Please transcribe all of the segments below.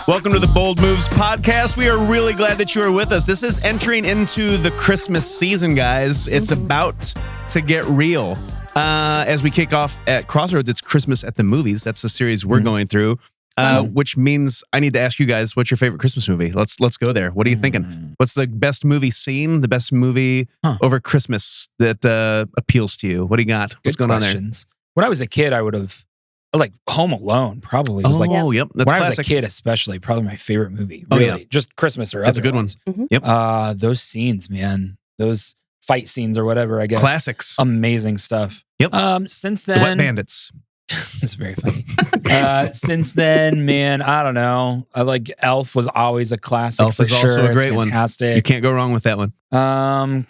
Welcome to the Bold Moves podcast. We are really glad that you are with us. This is entering into the Christmas season, guys. It's about to get real. As we kick off at Crossroads, it's Christmas at the Movies. That's the series we're going through, which means I need to ask you guys, what's your favorite Christmas movie? Let's go there. What are you thinking? What's the best movie scene, the best movie over Christmas that appeals to you? What do you got? What's going on there? When I was a kid, I would have like Home Alone. Probably was yep. That's when classic. I was a kid, especially probably my favorite movie. Really, just Christmas or that's other a good ones. one. Yep. Those scenes, man, those fight scenes or whatever. I guess classics, amazing stuff. Yep. Since then, the Wet Bandits. It's very funny. Since then, man, I don't know. I like Elf was always a classic. Elf is also a great one. Fantastic. You can't go wrong with that one.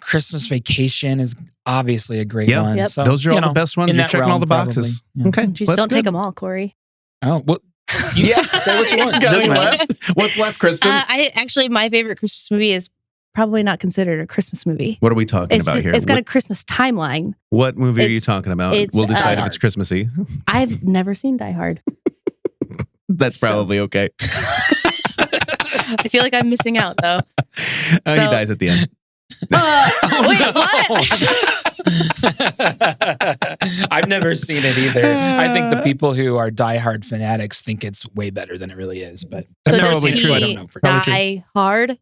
Christmas Vacation is obviously a great one. Yep. So, those are all the best ones. You're checking all the boxes. Yeah. Okay, Just don't take them all, Corey. Oh, well, say what you want. Doesn't matter. What's left, Kristen? My favorite Christmas movie is probably not considered a Christmas movie. What are we talking about here? It's got a Christmas timeline. What movie are you talking about? We'll decide if it's Christmassy. I've never seen Die Hard. That's probably okay. I feel like I'm missing out, though. He dies at the end. Wait, what? I've never seen it either. I think the people who are diehard fanatics think it's way better than it really is. But so that's does probably he true. I don't know. die hard?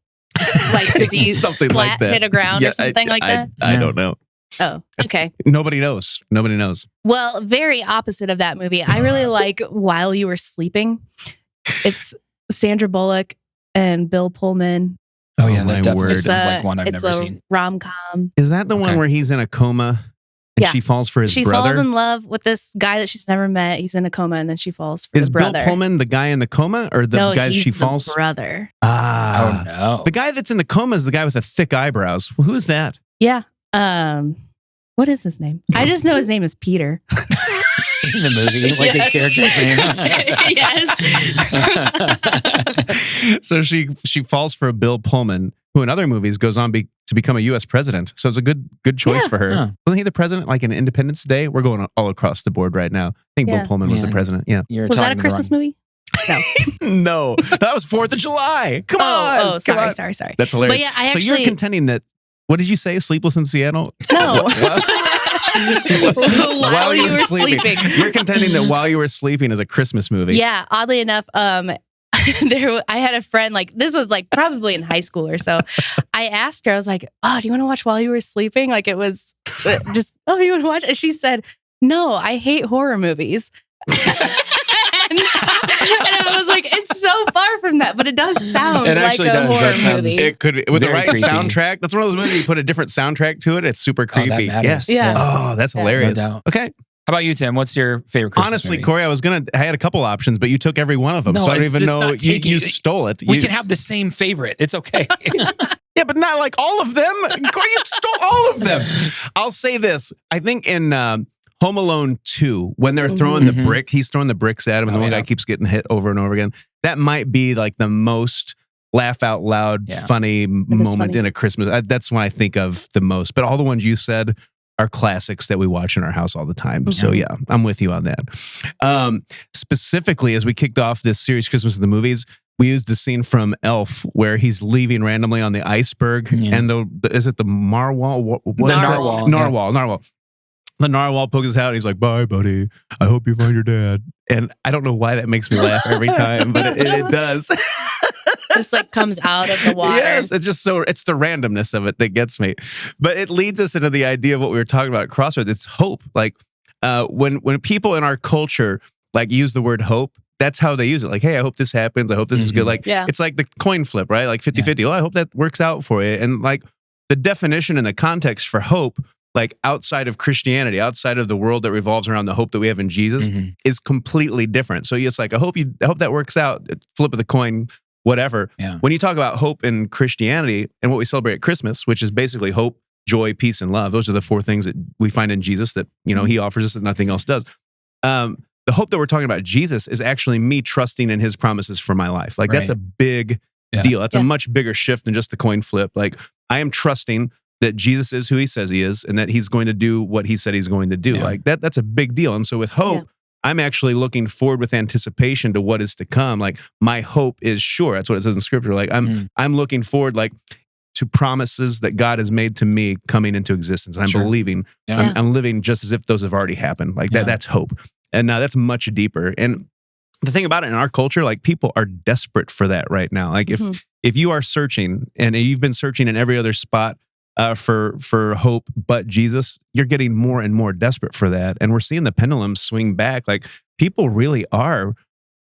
Like, does he something splat, like that. hit a ground or something like that? I don't know. Oh, okay. Nobody knows. Nobody knows. Well, very opposite of that movie. I really like While You Were Sleeping. It's Sandra Bullock and Bill Pullman. Oh yeah, my that definitely word. sounds like one I've it's never a seen. rom-com. Is that the one where he's in a coma and she falls for his She brother? falls in love with this guy that she's never met. He's in a coma, and then she falls for Is his brother. Bill Pullman the guy in the coma or the guy he's she falls? the brother. Ah. Oh no. The guy that's in the coma is the guy with the thick eyebrows. Well, who is that? Yeah. What is his name? I just know his name is Peter. In the movie, like his character's name. Yes. So she falls for Bill Pullman, who in other movies goes on to become a U.S. president. So it's a good choice for her. Huh. Wasn't he the president like in Independence Day? We're going all across the board right now. I think Bill Pullman was the president. Yeah. Was that a Christmas movie? No. No. That was 4th of July. Come on. Oh, sorry. That's hilarious. But yeah, I so you're contending that, what did you say? Sleepless in Seattle? No. While you were sleeping. You're contending that While You Were Sleeping is a Christmas movie. Yeah, oddly enough, I had a friend, like, this was like probably in high school or so. I asked her, I was like, "Oh, do you want to watch While You Were Sleeping?" Like, it was just, "Oh, you want to watch?" And she said, "No, I hate horror movies." And I was like, it's so far from that, but it does sound like a horror movie. It could, with the right creepy soundtrack. That's one of those movies you put a different soundtrack to it. It's super creepy. That matters. Yeah. Oh, that's hilarious. No doubt. Okay. How about you, Tim? What's your favorite Christmas Honestly, movie? Corey, I had a couple options, but you took every one of them. No, so I don't even it's know. not You taking- stole it. We can have the same favorite. It's okay. Yeah, but not like all of them. Corey, you stole all of them. I'll say this. I think in Home Alone 2, when they're throwing the brick, he's throwing the bricks at him, and the one guy keeps getting hit over and over again. That might be like the most laugh out loud, funny moment in a Christmas. That's what I think of the most. But all the ones you said are classics that we watch in our house all the time. So yeah, I'm with you on that. Specifically, as we kicked off this series, Christmas in the Movies, we used the scene from Elf where he's leaving randomly on the iceberg, and is it the narwhal? Narwhal. The narwhal pokes his head out. He's like, "Bye, buddy. I hope you find your dad." And I don't know why that makes me laugh every time, but it does. Just like comes out of the water. Yes, it's just it's the randomness of it that gets me. But it leads us into the idea of what we were talking about at Crossroads. It's hope. Like when people in our culture like use the word hope, that's how they use it. Like, hey, I hope this happens. I hope this is good. Like, it's like the coin flip, right? Like 50-50. Oh, I hope that works out for you. And like the definition and the context for hope, like outside of Christianity, outside of the world that revolves around the hope that we have in Jesus, is completely different. So it's like, I hope that works out. Flip of the coin, whatever. Yeah. When you talk about hope in Christianity and what we celebrate at Christmas, which is basically hope, joy, peace, and love, those are the four things that we find in Jesus that, he offers us that nothing else does. The hope that we're talking about Jesus is actually me trusting in his promises for my life. Like that's a big deal. That's a much bigger shift than just the coin flip. Like I am trusting that Jesus is who he says he is and that he's going to do what he said he's going to do. Like that's a big deal. And so with hope, I'm actually looking forward with anticipation to what is to come. Like my hope is sure. That's what it says in scripture. Like I'm looking forward like to promises that God has made to me coming into existence. And I'm believing, I'm living just as if those have already happened. Like that's hope. And that's much deeper. And the thing about it in our culture, like people are desperate for that right now. Like if you are searching and you've been searching in every other spot for hope but Jesus, you're getting more and more desperate for that. And we're seeing the pendulum swing back. Like people really are,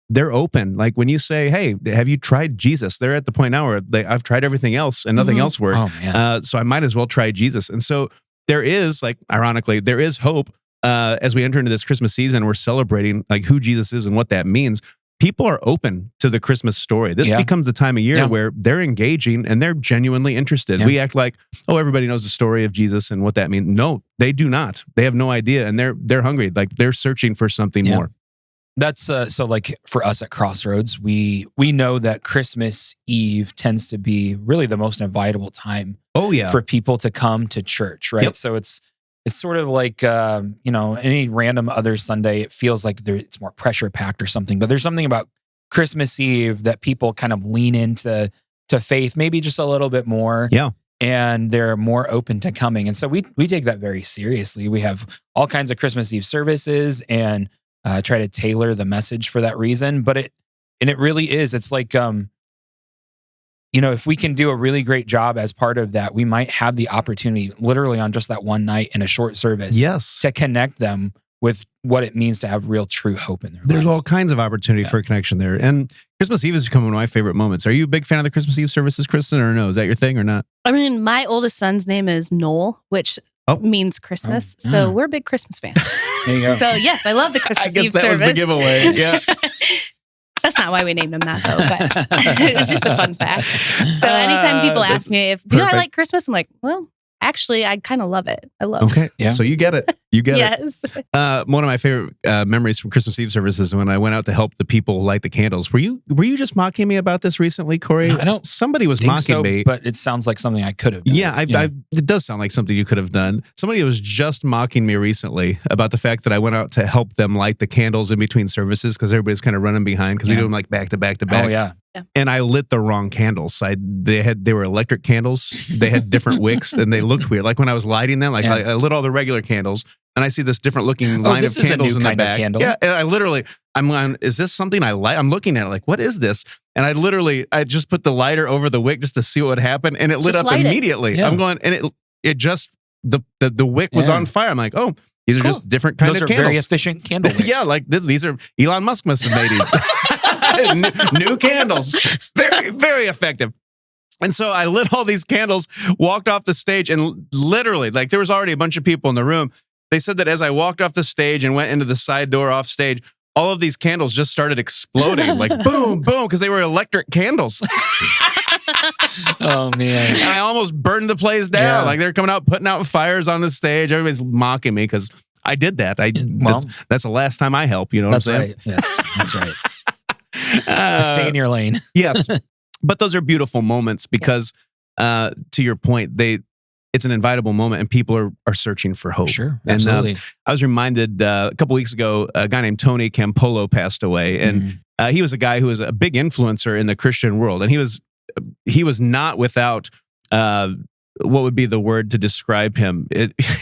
they're open. Like when you say, hey, have you tried Jesus? They're at the point now where I've tried everything else and nothing else worked. Oh, man. So I might as well try Jesus. And so there is, like, ironically, there is hope as we enter into this Christmas season. We're celebrating like who Jesus is and what that means. People are open to the Christmas story. This becomes the time of year where they're engaging and they're genuinely interested. We act like, oh, everybody knows the story of Jesus and what that means. No, they do not. They have no idea, and they're hungry. Like they're searching for something more. That's so like for us at Crossroads, we know that Christmas Eve tends to be really the most invitable time for people to come to church, right? So it's sort of like, any random other Sunday, it feels like it's more pressure packed or something. But there's something about Christmas Eve that people kind of lean into faith, maybe just a little bit more. Yeah. And they're more open to coming. And so we take that very seriously. We have all kinds of Christmas Eve services and try to tailor the message for that reason. But it really is. It's like, if we can do a really great job as part of that, we might have the opportunity literally on just that one night in a short service to connect them with what it means to have real true hope in their lives. There's all kinds of opportunity for a connection there. And Christmas Eve has become one of my favorite moments. Are you a big fan of the Christmas Eve services, Kristen, or no? Is that your thing or not? I mean, my oldest son's name is Noel, which means Christmas. So we're big Christmas fans. There you go. So yes, I love the Christmas Eve that service. Was the giveaway. Yeah. That's not why we named him that, though, but it's just a fun fact. So anytime people ask me do I like Christmas, I'm like, well, actually, I kind of love it. I love it. Okay. So you get it. You get it. One of my favorite memories from Christmas Eve services when I went out to help the people light the candles. Were you just mocking me about this recently, Corey? I don't. Somebody was mocking me, but it sounds like something I could have done. Yeah, it does sound like something you could have done. Somebody was just mocking me recently about the fact that I went out to help them light the candles in between services because everybody's kind of running behind because we do them like back to back to back. Oh yeah. And I lit the wrong candles. They were electric candles. They had different wicks and they looked weird. Like when I was lighting them, I lit all the regular candles and I see this different looking line of candles in the back. Candle. Yeah, and I'm going, is this something I light? I'm looking at it like, what is this? And I just put the lighter over the wick just to see what would happen, and it lit up immediately. Yeah. I'm going, and it just the wick was on fire. I'm like, oh, these are just different kinds of candles. Those are very efficient candle wicks. Yeah, like these are Elon Musk must have made these. New candles, very very effective. And so I lit all these candles, walked off the stage, and literally, like there was already a bunch of people in the room. They said that as I walked off the stage and went into the side door off stage, all of these candles just started exploding, like boom, boom, because they were electric candles. Oh man! And I almost burned the place down. Yeah. Like they're coming out, putting out fires on the stage. Everybody's mocking me because I did that. That's the last time I help. You know what I'm saying? Right. Yes, that's right. Stay in your lane. Yes, but those are beautiful moments because, to your point, it's an invitable moment and people are searching for hope. Sure, absolutely. And I was reminded a couple weeks ago, a guy named Tony Campolo passed away, and he was a guy who was a big influencer in the Christian world, and he was not without what would be the word to describe him.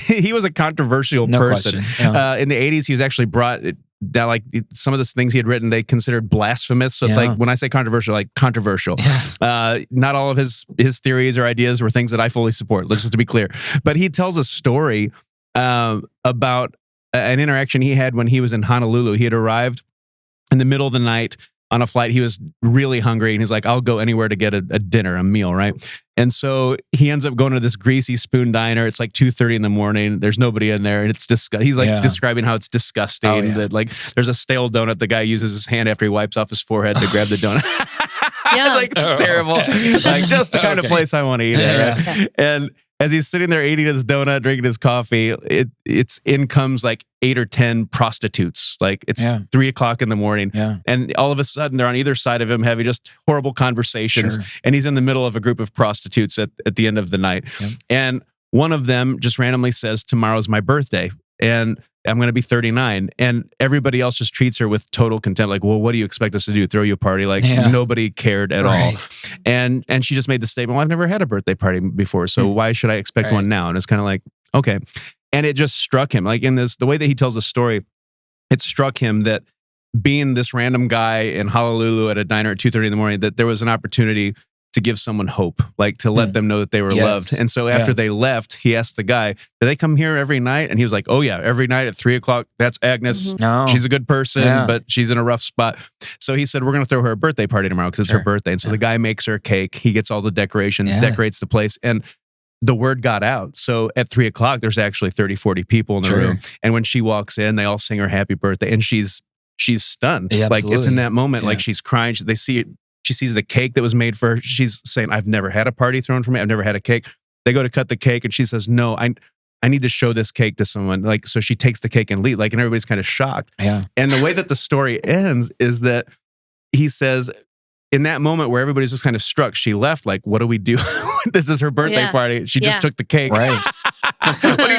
He was a controversial person. Yeah. In the 80s, he was actually brought that, like some of the things he had written, they considered blasphemous. So it's like when I say controversial, like controversial. Yeah. Not all of his theories or ideas were things that I fully support. Let's just to be clear. But he tells a story about an interaction he had when he was in Honolulu. He had arrived in the middle of the night on a flight. He was really hungry and he's like, I'll go anywhere to get a dinner, a meal, right? And so he ends up going to this Greasy Spoon diner. It's like 2:30 in the morning. There's nobody in there, and it's he's like describing how it's disgusting. Oh, yeah. That like there's a stale donut. The guy uses his hand after he wipes off his forehead to grab the donut. It's like it's terrible. Okay. Like just the kind of place I want to eat at. Right? And as he's sitting there eating his donut, drinking his coffee, it's in comes like 8 or 10 prostitutes. Like it's 3 o'clock in the morning. Yeah. And all of a sudden they're on either side of him having just horrible conversations. Sure. And he's in the middle of a group of prostitutes at the end of the night. Yeah. And one of them just randomly says, tomorrow's my birthday. And I'm going to be 39. And everybody else just treats her with total contempt. Like, well, what do you expect us to do? Throw you a party? Like nobody cared at all. And she just made the statement, well, I've never had a birthday party before. So why should I expect one now? And it's kind of like, okay. And it just struck him. Like in this, the way that he tells the story, it struck him that being this random guy in Honolulu at a diner at 2:30 in the morning, that there was an opportunity to give someone hope, like to let them know that they were loved. And so after they left, he asked the guy, do they come here every night? And he was like, oh yeah, every night at 3:00. That's Agnes. No. She's a good person, but she's in a rough spot. So he said, we're going to throw her a birthday party tomorrow because it's her birthday. And so the guy makes her a cake. He gets all the decorations, decorates the place. And the word got out. So at 3:00, there's actually 30, 40 people in the room. And when she walks in, they all sing her happy birthday. And she's stunned. Like it's in that moment, like she's crying. They see it. She sees the cake that was made for her. She's saying, I've never had a party thrown for me. I've never had a cake. They go to cut the cake and she says, no, I need to show this cake to someone. Like, so she takes the cake and leaves. Like, and everybody's kind of shocked. And the way that the story ends is that he says, in that moment where everybody's just kind of struck, she left like, what do we do? This is her birthday party. She just took the cake. Right.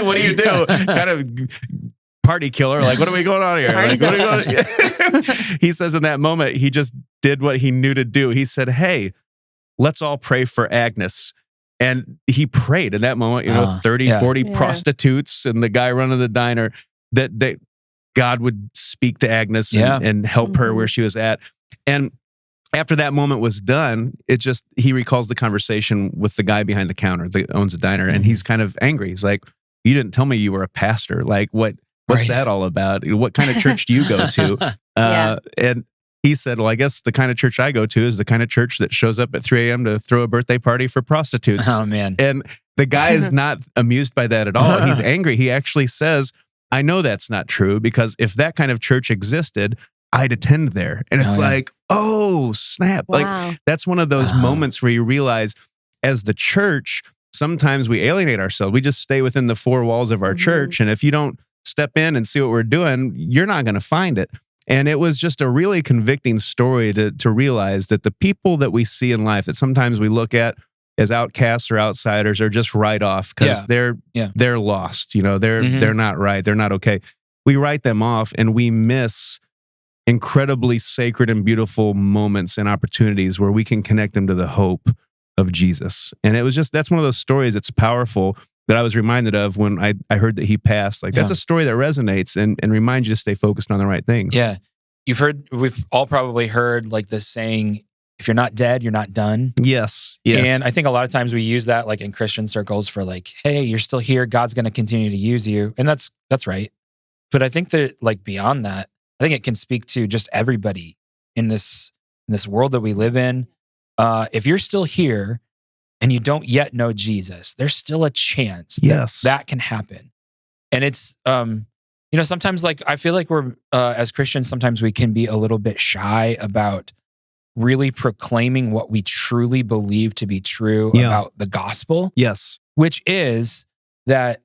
what do you do? Kind of party killer. Like, what are we going on here? Like, what are we going He says in that moment, he just did what he knew to do. He said, hey, let's all pray for Agnes. And he prayed in that moment, 30, 40 prostitutes and the guy running the diner, that God would speak to Agnes and help her where she was at. And after that moment was done, he recalls the conversation with the guy behind the counter that owns the diner. And he's kind of angry. He's like, you didn't tell me you were a pastor. Like, what's that all about? What kind of church do you go to? And he said, well, I guess the kind of church I go to is the kind of church that shows up at 3 a.m. to throw a birthday party for prostitutes. Oh, man. And the guy is not amused by that at all. He's angry. He actually says, I know that's not true, because if that kind of church existed, I'd attend there. And it's oh, snap. Wow. Like, that's one of those moments where you realize, as the church, sometimes we alienate ourselves. We just stay within the four walls of our church. And if you don't step in and see what we're doing, you're not going to find it. And it was just a really convicting story to realize that the people that we see in life that sometimes we look at as outcasts or outsiders are just write off because they're lost. They're not right. They're not okay. We write them off and we miss incredibly sacred and beautiful moments and opportunities where we can connect them to the hope of Jesus. And that's one of those stories that's powerful that I was reminded of when I heard that he passed. Like, that's a story that resonates and reminds you to stay focused on the right things. Yeah. We've all probably heard like this saying, if you're not dead, you're not done. Yes. And I think a lot of times we use that like in Christian circles for like, hey, you're still here. God's going to continue to use you. And that's right. But I think that like beyond that, I think it can speak to just everybody in this world that we live in. If you're still here and you don't yet know Jesus, there's still a chance that can happen. And it's, sometimes like, I feel like we're, as Christians, sometimes we can be a little bit shy about really proclaiming what we truly believe to be true about the gospel. Yes. Which is that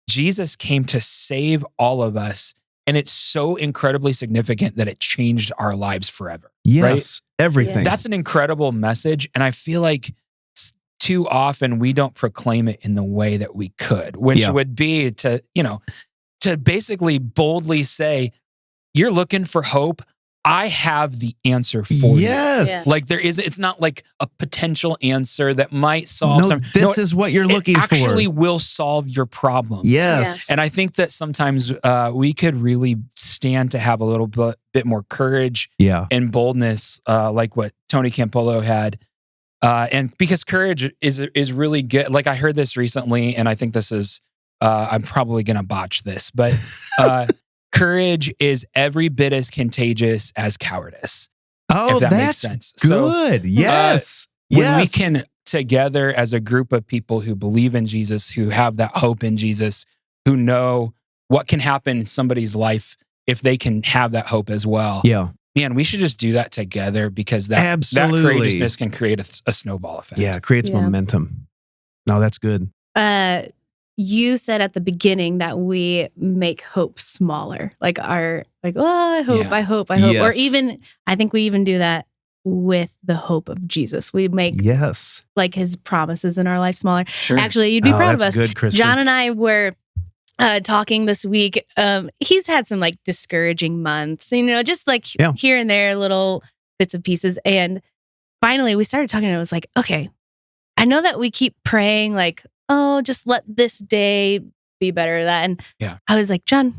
Jesus came to save all of us. And it's so incredibly significant that it changed our lives forever. Yes, right? Everything. That's an incredible message. And I feel like too often we don't proclaim it in the way that we could, which would be to basically boldly say, you're looking for hope. I have the answer for you. Yes. Like it's not like a potential answer that might solve something. This is what you're looking for. It actually will solve your problem. Yes. And I think that sometimes we could really stand to have a little bit more courage and boldness, like what Tony Campolo had. And because courage is really good. Like I heard this recently, and I think this is, I'm probably going to botch this, but courage is every bit as contagious as cowardice. Oh, if that that's makes sense. Good. Yes. When we can together as a group of people who believe in Jesus, who have that hope in Jesus, who know what can happen in somebody's life if they can have that hope as well. Yeah. Man, we should just do that together because that courageousness can create a snowball effect. Yeah, it creates momentum. No, that's good. You said at the beginning that we make hope smaller. Like I hope. Yes. Or even, I think we even do that with the hope of Jesus. We make like his promises in our life smaller. Sure. Actually, you'd be proud of us. Good, Kristen. John and I were talking this week, he's had some like discouraging months, just like here and there, little bits and pieces. And finally we started talking and I was like, okay, I know that we keep praying like, oh, just let this day be better than that. And I was like, John,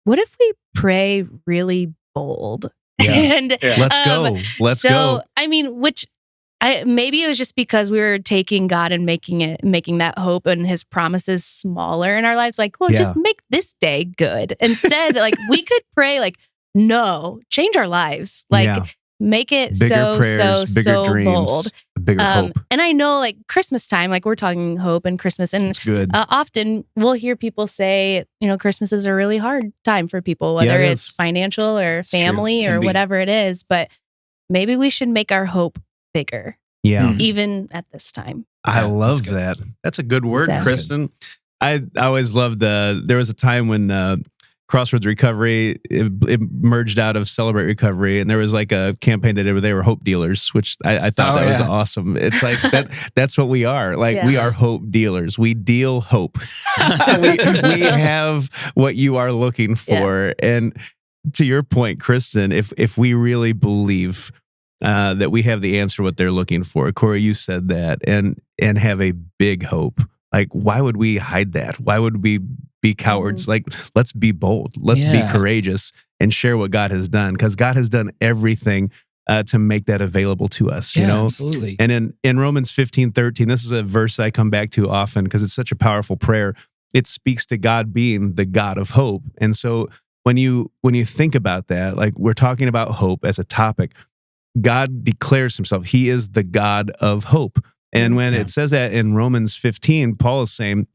what if we pray really bold? And let's go. I mean, maybe it was just because we were taking God and making that hope and his promises smaller in our lives. Like, well, just make this day good. Instead, like we could pray like, no, change our lives. Like make it bigger prayers, bigger dreams, bold. Bigger hope. And I know like Christmastime, like we're talking hope and Christmas. And it's good. Often we'll hear people say, Christmas is a really hard time for people, whether it's financial or family or whatever it is. But maybe we should make our hope bigger. Yeah. Even at this time. I love that. That's a good word, Kristen. I always loved there was a time when Crossroads Recovery it merged out of Celebrate Recovery, and there was like a campaign they did where they were hope dealers, which I thought that was awesome. It's like that's what we are. Like we are hope dealers. We deal hope. we have what you are looking for. And to your point, Kristen, if we really believe that we have the answer what they're looking for, Corey, you said that, and have a big hope. Like, why would we hide that? Why would we be cowards? Like, let's be bold. Let's be courageous and share what God has done, because God has done everything to make that available to us. You know, absolutely. And in Romans 15:13, this is a verse I come back to often because it's such a powerful prayer. It speaks to God being the God of hope. And so when you think about that, like we're talking about hope as a topic, God declares himself. He is the God of hope. And when it says that in Romans 15, Paul is saying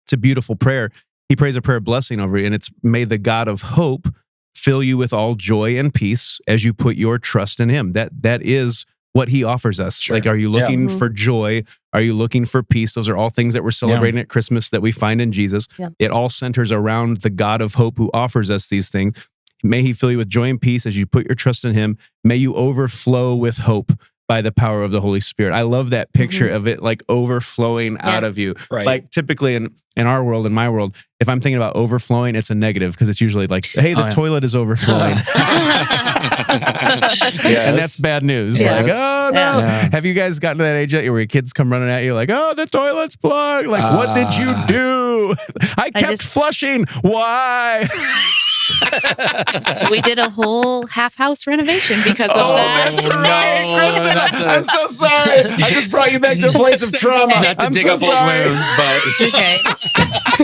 it's a beautiful prayer. He prays a prayer of blessing over you, and it's, may the God of hope fill you with all joy and peace as you put your trust in him. That is what he offers us. Sure. Like, are you looking for joy? Are you looking for peace? Those are all things that we're celebrating at Christmas that we find in Jesus. Yeah. It all centers around the God of hope who offers us these things. May he fill you with joy and peace as you put your trust in him. May you overflow with hope by the power of the Holy Spirit. I love that picture of it like overflowing out of you. Right. Like typically in our world, in my world, if I'm thinking about overflowing, it's a negative because it's usually like, hey, the toilet is overflowing. And that's bad news. Like, oh no. Yeah. Have you guys gotten to that age yet where your kids come running at you like, oh, the toilet's plugged? Like, what did you do? I kept flushing. Why? We did a whole half house renovation because of that. That's right, Kristen. I'm so sorry. I just brought you back to a place of trauma. Not to dig up old wounds, but it's okay.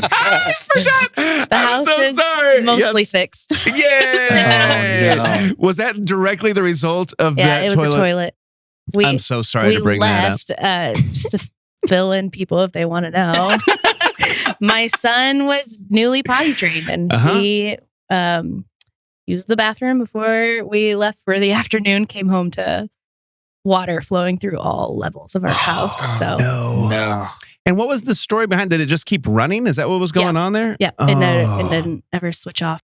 I forgot. The house is mostly fixed. Yay! Was that directly the result of that toilet? Yeah, it was a toilet. I'm so sorry to bring that up. Just to fill in people if they want to know. My son was newly potty trained, and he used the bathroom before we left for the afternoon, came home to water flowing through all levels of our house. So no. And what was the story behind? Did it just keep running? Is that what was going on there? Yeah. It didn't ever switch off.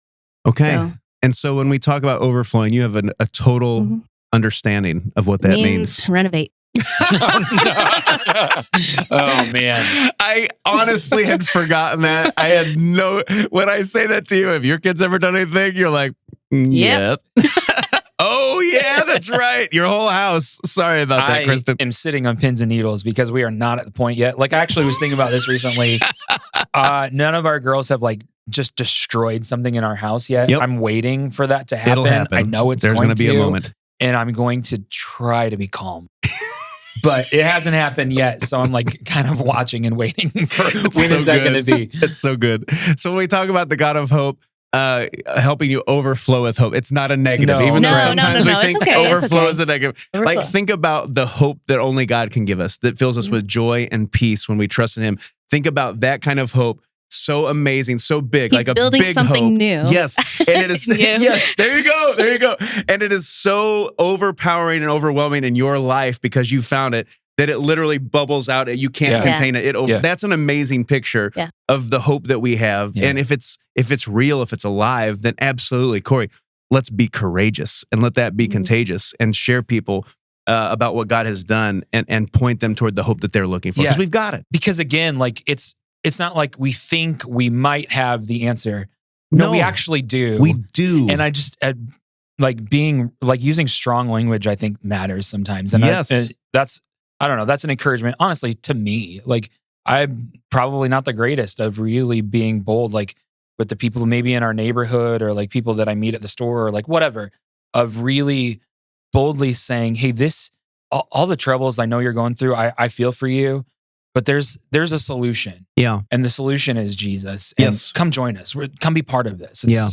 Okay. And so when we talk about overflowing, you have a total understanding of what that means. Renovate. Oh man, I honestly had forgotten that. I had when I say that to you, have your kids ever done anything? You're like, yep. Oh yeah, that's right. Your whole house. Sorry about that, Kristen. I am sitting on pins and needles because we are not at the point yet. Like, I actually was thinking about this recently. None of our girls have like just destroyed something in our house yet. Yep. I'm waiting for that to happen. It'll happen. I know There's going to be a moment, and I'm going to try to be calm. But it hasn't happened yet, so I'm like kind of watching and waiting for when is that going to be. It's so good. So when we talk about the God of hope, helping you overflow with hope, it's not a negative. Even though sometimes we think overflow is a negative. Overflow. Like, think about the hope that only God can give us, that fills us with joy and peace when we trust in him. Think about that kind of hope. So amazing, so big. He's like a building big something hope. new. Yes. And it is yes, there you go. And it is so overpowering and overwhelming in your life because you found it, that it literally bubbles out. You can't contain it. That's an amazing picture of the hope that we have. And if it's real, if it's alive, then absolutely, Corey, let's be courageous and let that be contagious and share people about what God has done and point them toward the hope that they're looking for. Because we've got it. Because again, like it's not like we think we might have the answer. No, we actually do. We do. And I just like being like using strong language, I think matters sometimes. And that's an encouragement, honestly, to me. Like I'm probably not the greatest of really being bold, like with the people maybe in our neighborhood or like people that I meet at the store or like whatever, of really boldly saying, hey, all the troubles I know you're going through, I feel for you. But there's a solution. Yeah. And the solution is Jesus. And come join us. Come be part of this. Yeah.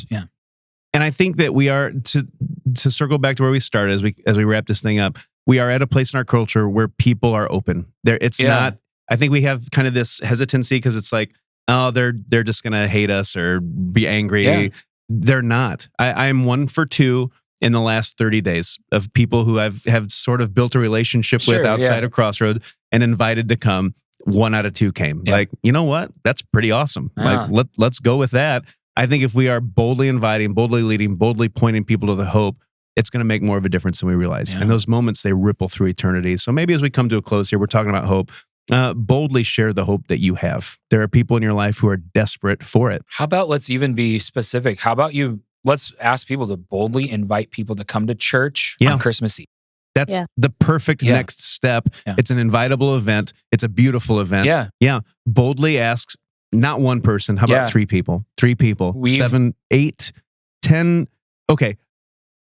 And I think that we are, to circle back to where we started as we wrap this thing up, we are at a place in our culture where people are open. It's not, I think we have kind of this hesitancy because it's like, oh, they're just going to hate us or be angry. Yeah. They're not. I'm 1 for 2 in the last 30 days of people who have sort of built a relationship with outside of Crossroads and invited to come. 1 out of 2 came. Yeah. Like, you know what? That's pretty awesome. Like, let's go with that. I think if we are boldly inviting, boldly leading, boldly pointing people to the hope, it's going to make more of a difference than we realize. Yeah. And those moments, they ripple through eternity. So maybe as we come to a close here, we're talking about hope. Boldly share the hope that you have. There are people in your life who are desperate for it. How about let's even be specific? How about let's ask people to boldly invite people to come to church on Christmas Eve. That's the perfect next step. Yeah. It's an invitable event. It's a beautiful event. Yeah. Boldly asks not one person. How about 3 people? 3 people. 7, 8, 10. Okay.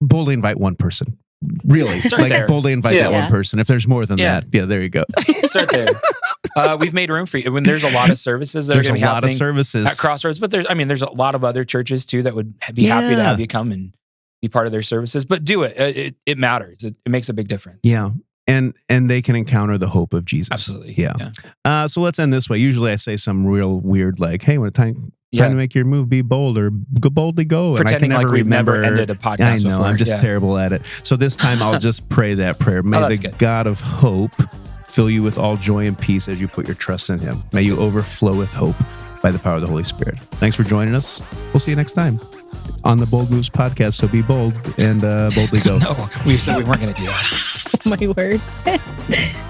Boldly invite 1 person. Really. Boldly invite that 1 person. If there's more than that, there you go. Start there. We've made room for you. When there's a lot of services that are going to be happening at Crossroads, but there's a lot of other churches too that would be happy to have you come and be part of their services. But do it. It matters. It makes a big difference. Yeah. And they can encounter the hope of Jesus. Absolutely. Yeah. So let's end this way. Usually I say some real weird like, hey, when time to make your move, be bold or boldly go. Pretending and I can we've never ended a podcast before. I know, I'm just terrible at it. So this time I'll just pray that prayer. May the God of hope fill you with all joy and peace as you put your trust in him. May you overflow with hope by the power of the Holy Spirit. Thanks for joining us. We'll see you next time on the Bold Moves podcast. So be bold and boldly go. No, we said we weren't going to do that. My word.